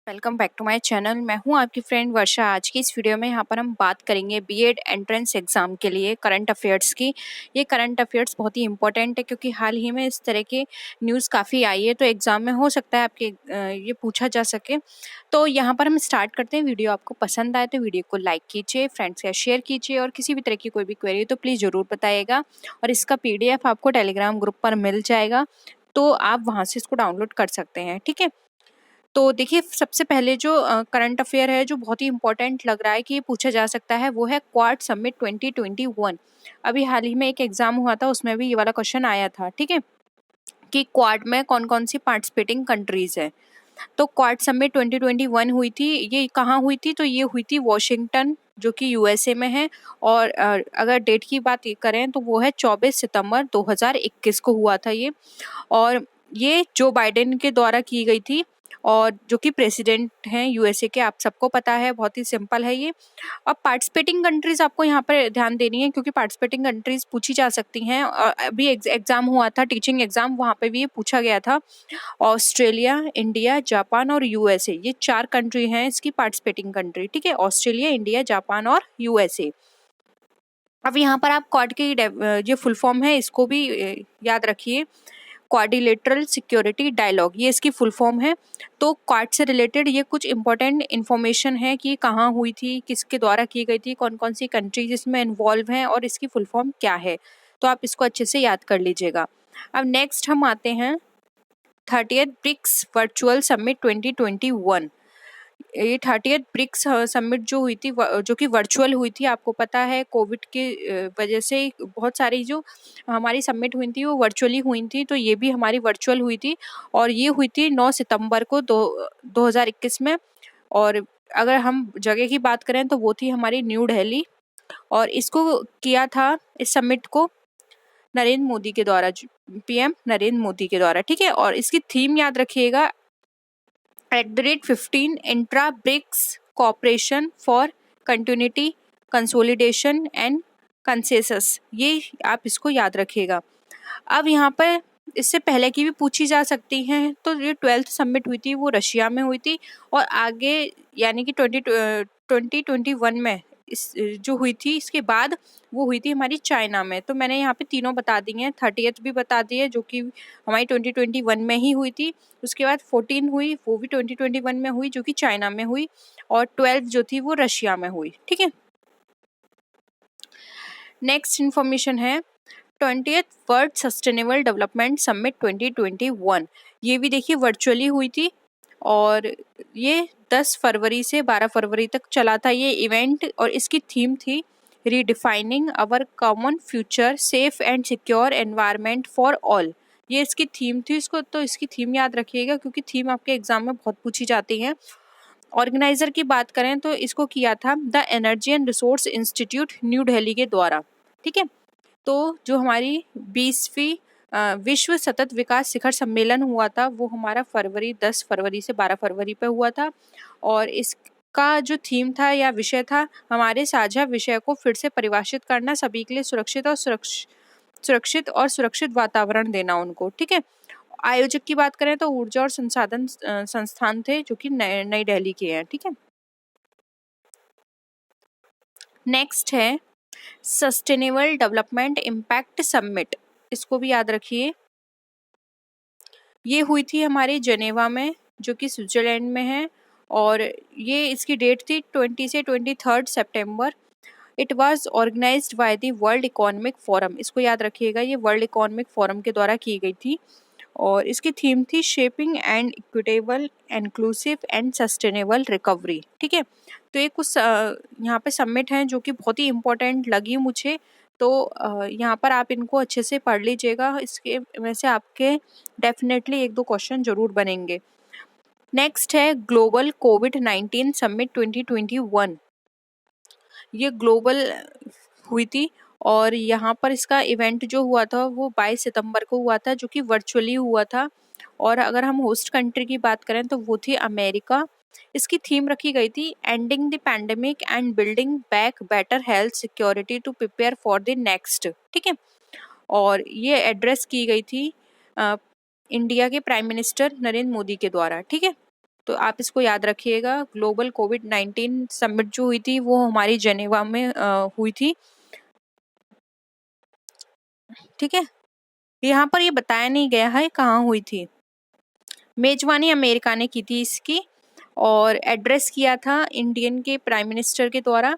Welcome back to my channel. मैं हूं आपकी फ्रेंड वर्षा। आज की इस वीडियो में यहाँ पर हम बात करेंगे बीएड एंट्रेंस एग्ज़ाम के लिए करंट अफेयर्स की। ये करंट अफेयर्स बहुत ही इंपॉर्टेंट है क्योंकि हाल ही में इस तरह के न्यूज़ काफ़ी आई है, तो एग्ज़ाम में हो सकता है आपके ये पूछा जा सके। तो यहाँ पर हम स्टार्ट करते हैं। वीडियो आपको पसंद आए तो वीडियो को लाइक कीजिए, फ्रेंड्स के शेयर कीजिए और किसी भी तरह की कोई भी क्वेरी तो प्लीज़ ज़रूर बताइएगा। और इसका PDF आपको टेलीग्राम ग्रुप पर मिल जाएगा, तो आप वहाँ से इसको डाउनलोड कर सकते हैं। ठीक है, तो देखिए सबसे पहले जो करंट अफेयर है जो बहुत ही इंपॉर्टेंट लग रहा है कि ये पूछा जा सकता है, वो है क्वाड समिट 2021। अभी हाल ही में एक एग्जाम हुआ था, उसमें भी ये वाला क्वेश्चन आया था। ठीक है, कि क्वाड में कौन कौन सी पार्टिसिपेटिंग कंट्रीज है। तो क्वाड समिट 2021 हुई थी। ये कहाँ हुई थी? तो ये हुई थी वॉशिंगटन, जो कि USA में है। और अगर डेट की बात करें तो वो है 24 सितंबर 2021 को हुआ था ये। और ये जो बाइडेन के द्वारा की गई थी, और जो कि प्रेसिडेंट हैं USA के, आप सबको पता है। बहुत ही सिंपल है ये। अब पार्टिसिपेटिंग कंट्रीज आपको यहाँ पर ध्यान देनी है, क्योंकि पार्टिसिपेटिंग कंट्रीज पूछी जा सकती हैं। और अभी एग्जाम हुआ था, टीचिंग एग्जाम, वहाँ पे भी ये पूछा गया था। ऑस्ट्रेलिया, इंडिया, जापान और USA, ये 4 कंट्री हैं इसकी पार्टिसिपेटिंग कंट्री। ठीक है, ऑस्ट्रेलिया, इंडिया, जापान और USA। अब यहाँ पर आप क्वाड की जो फुल फॉर्म है इसको भी याद रखिए। क्वाड्रिलेटरल सिक्योरिटी डायलॉग, ये इसकी फुल फॉर्म है। तो क्वाड से रिलेटेड ये कुछ इंपॉर्टेंट इन्फॉर्मेशन है कि कहाँ हुई थी, किसके द्वारा की गई थी, कौन कौन सी कंट्रीज इसमें इन्वॉल्व हैं और इसकी फुल फॉर्म क्या है। तो आप इसको अच्छे से याद कर लीजिएगा। अब नेक्स्ट हम आते हैं 30th ब्रिक्स वर्चुअल समिट 2021। ये 30th ब्रिक्स समिट जो हुई थी, जो कि वर्चुअल हुई थी। आपको पता है कोविड के वजह से बहुत सारी जो हमारी समिट हुई थी वो वर्चुअली हुई थी, तो ये भी हमारी वर्चुअल हुई थी। और ये हुई थी 9 सितंबर को 2021 में। और अगर हम जगह की बात करें तो वो थी हमारी न्यू दिल्ली। और इसको किया था, इस समिट को, नरेंद्र मोदी के द्वारा, PM नरेंद्र मोदी के द्वारा। ठीक है, और इसकी थीम याद रखिएगा, @15 intra BRICS cooperation for continuity, consolidation and consensus. ये आप इसको याद रखिएगा। अब यहाँ पर इससे पहले की भी पूछी जा सकती हैं। तो ये 12th समिट हुई थी वो रशिया में हुई थी। और आगे यानी कि 2021 में इस जो हुई थी, इसके बाद वो हुई थी हमारी चाइना में। तो मैंने यहाँ पे तीनों बता दी हैं। 30th भी बता दी है, जो कि हमारी 2021 में ही हुई थी। उसके बाद 14 हुई, वो भी 2021 में हुई, जो कि चाइना में हुई। और 12 जो थी वो रशिया में हुई। ठीक है, नेक्स्ट इन्फॉर्मेशन है 20th world sustainable development summit 2021। ये भी देखिए वर्चुअली हुई थी। और ये 10 फरवरी से 12 फरवरी तक चला था ये इवेंट। और इसकी थीम थी redefining our common future, safe and secure environment for all. ये इसकी थीम थी। इसकी थीम याद रखिएगा, क्योंकि थीम आपके एग्जाम में बहुत पूछी जाती है। ऑर्गेनाइजर की बात करें तो इसको किया था the energy and resource institute new Delhi के द्वारा। ठीक है, तो जो हमारी 20वीं विश्व सतत विकास शिखर सम्मेलन हुआ था, वो हमारा 10 फरवरी से 12 फरवरी पे हुआ था। और इसका जो थीम था या विषय था, हमारे साझा विषय को फिर से परिभाषित करना, सभी के लिए सुरक्षित वातावरण देना उनको। ठीक है, आयोजक की बात करें तो ऊर्जा और संसाधन संस्थान थे, जो कि नई दिल्ली के हैं। ठीक है, नेक्स्ट है सस्टेनेबल डेवलपमेंट इम्पैक्ट समिट। इसको भी याद रखिए। ये हुई थी हमारे जेनेवा में, जो कि स्विट्जरलैंड में है। और ये इसकी डेट थी 20 से 23 सितंबर। It was organised by the World Economic Forum. इसको याद रखिएगा, ये वर्ल्ड इकोनॉमिक फोरम के द्वारा की गई थी। और इसकी थीम थी shaping and equitable, inclusive and sustainable recovery. ठीक है, तो ये कुछ यहाँ पे समिट हैं जो कि बहुत ही इम्पोर्टेंट लगी मुझे। तो यहाँ पर आप इनको अच्छे से पढ़ लीजिएगा। इसके में से आपके डेफिनेटली 1-2 क्वेश्चन जरूर बनेंगे। नेक्स्ट है ग्लोबल कोविड-19 समिट 2021। ये ग्लोबल हुई थी। और यहाँ पर इसका इवेंट जो हुआ था वो 22 सितंबर को हुआ था, जो कि वर्चुअली हुआ था। और अगर हम होस्ट कंट्री की बात करें तो वो थी अमेरिका। इसकी थीम रखी गई थी ending the pandemic and building back better health security to prepare for the next. ठीक है, और ये एड्रेस की गई थी इंडिया के प्राइम मिनिस्टर नरेंद्र मोदी के द्वारा। ठीक है, तो आप इसको याद रखिएगा। ग्लोबल कोविड-19 समिट जो हुई थी वो हमारी जेनेवा में हुई थी, ठीक है। यहाँ पर ये बताया नहीं गया है कहाँ हुई थी। मेजबानी अमेरिका ने की थी इसकी, और एड्रेस किया था इंडियन के प्राइम मिनिस्टर के द्वारा,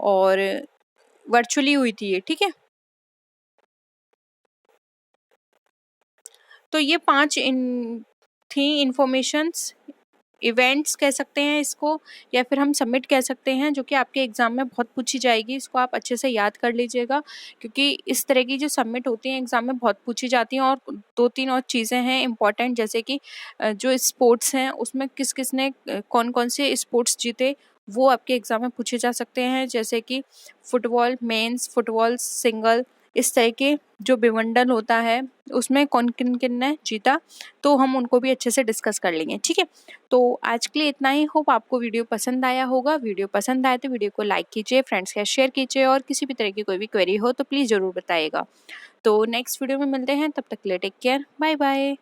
और वर्चुअली हुई थी ये, ठीक है। तो ये 5 थी इंफॉर्मेशंस, इवेंट्स कह सकते हैं इसको, या फिर हम सबमिट कह सकते हैं, जो कि आपके एग्जाम में बहुत पूछी जाएगी। इसको आप अच्छे से याद कर लीजिएगा, क्योंकि इस तरह की जो सबमिट होती हैं एग्जाम में बहुत पूछी जाती हैं। और 2-3 और चीज़ें हैं इम्पॉर्टेंट, जैसे कि जो स्पोर्ट्स हैं उसमें किस किस ने कौन कौन से स्पोर्ट्स जीते, वो आपके एग्जाम में पूछे जा सकते हैं। जैसे कि फुटबॉल मेंस, फुटबॉल सिंगल, इस तरह के जो विमंडल होता है उसमें कौन किन किन ने जीता, तो हम उनको भी अच्छे से डिस्कस कर लेंगे, ठीक है। तो आज के लिए इतना ही। होप आपको वीडियो पसंद आया होगा। वीडियो पसंद आए तो वीडियो को लाइक कीजिए, फ्रेंड्स के साथ शेयर कीजिए, और किसी भी तरह की कोई भी क्वेरी हो तो प्लीज़ ज़रूर बताइएगा। तो नेक्स्ट वीडियो में मिलते हैं, तब तक के लिए टेक केयर, बाय बाय।